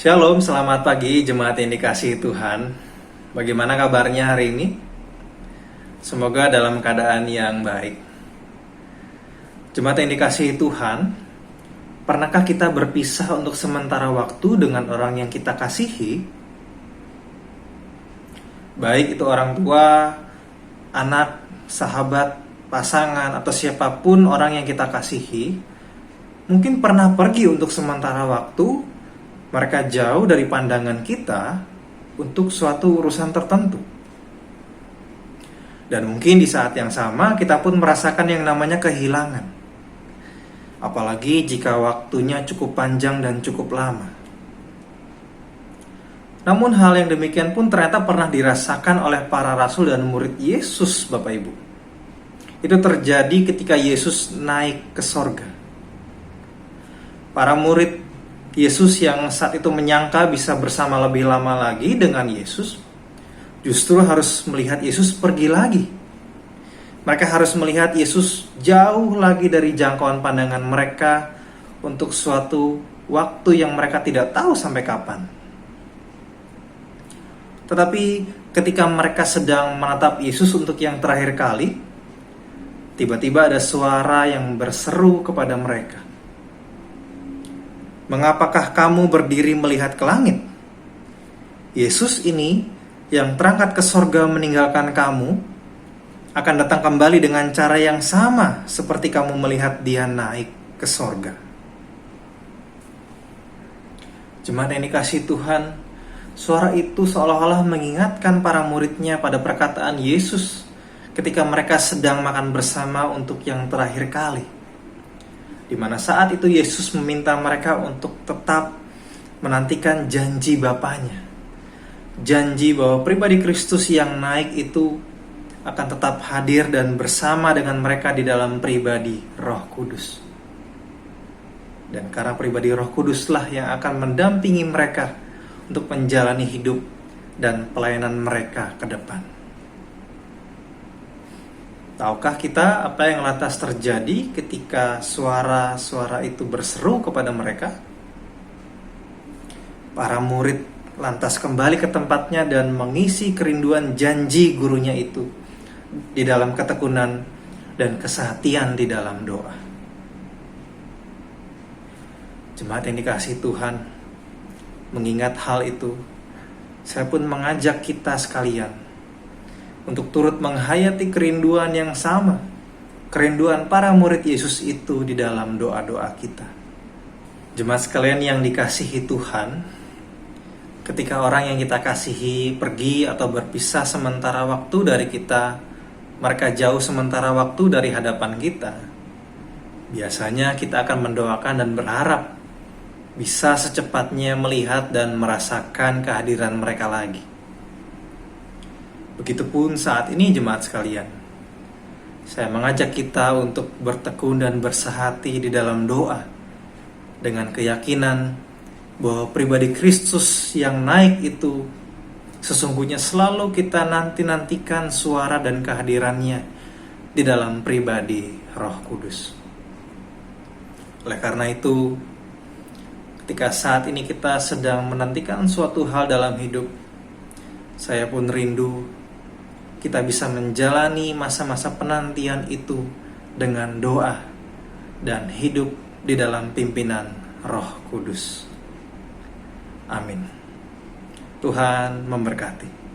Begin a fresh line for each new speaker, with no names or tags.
Shalom, selamat pagi jemaat yang dikasihi Tuhan. Bagaimana kabarnya hari ini? Semoga dalam keadaan yang baik. Jemaat yang dikasihi Tuhan, pernahkah kita berpisah untuk sementara waktu dengan orang yang kita kasihi? Baik itu orang tua, anak, sahabat, pasangan, atau siapapun orang yang kita kasihi, mungkin pernah pergi untuk sementara waktu. Mereka jauh dari pandangan kita untuk suatu urusan tertentu. Dan mungkin di saat yang sama kita pun merasakan yang namanya kehilangan. Apalagi jika waktunya cukup panjang dan cukup lama. Namun hal yang demikian pun ternyata pernah dirasakan oleh para rasul dan murid Yesus, Bapak Ibu. Itu terjadi ketika Yesus naik ke sorga. Para murid Yesus yang saat itu menyangka bisa bersama lebih lama lagi dengan Yesus, justru harus melihat Yesus pergi lagi. Mereka harus melihat Yesus jauh lagi dari jangkauan pandangan mereka untuk suatu waktu yang mereka tidak tahu sampai kapan. Tetapi ketika mereka sedang menatap Yesus untuk yang terakhir kali, tiba-tiba ada suara yang berseru kepada mereka. Mengapakah kamu berdiri melihat ke langit? Yesus ini yang terangkat ke sorga meninggalkan kamu akan datang kembali dengan cara yang sama seperti kamu melihat dia naik ke sorga. Jemaat yang dikasihi Tuhan, suara itu seolah-olah mengingatkan para muridnya pada perkataan Yesus ketika mereka sedang makan bersama untuk yang terakhir kali. Di mana saat itu Yesus meminta mereka untuk tetap menantikan janji Bapanya. Janji bahwa pribadi Kristus yang naik itu akan tetap hadir dan bersama dengan mereka di dalam pribadi Roh Kudus. Dan karena pribadi Roh Kuduslah yang akan mendampingi mereka untuk menjalani hidup dan pelayanan mereka ke depan. Tahukah kita apa yang lantas terjadi ketika suara-suara itu berseru kepada mereka? Para murid lantas kembali ke tempatnya dan mengisi kerinduan janji gurunya itu di dalam ketekunan dan kesehatian di dalam doa. Jemaat yang dikasihi Tuhan, mengingat hal itu, saya pun mengajak kita sekalian untuk turut menghayati kerinduan yang sama, kerinduan para murid Yesus itu di dalam doa-doa kita. Jemaat sekalian yang dikasihi Tuhan, ketika orang yang kita kasihi pergi atau berpisah sementara waktu dari kita, mereka jauh sementara waktu dari hadapan kita, biasanya kita akan mendoakan dan berharap bisa secepatnya melihat dan merasakan kehadiran mereka lagi. Begitupun saat ini jemaat sekalian, saya mengajak kita untuk bertekun dan bersehati di dalam doa dengan keyakinan bahwa pribadi Kristus yang naik itu sesungguhnya selalu kita nantikan suara dan kehadirannya di dalam pribadi Roh Kudus. Oleh karena itu, ketika saat ini kita sedang menantikan suatu hal dalam hidup, saya pun rindu kita bisa menjalani masa-masa penantian itu dengan doa dan hidup di dalam pimpinan Roh Kudus. Amin. Tuhan memberkati.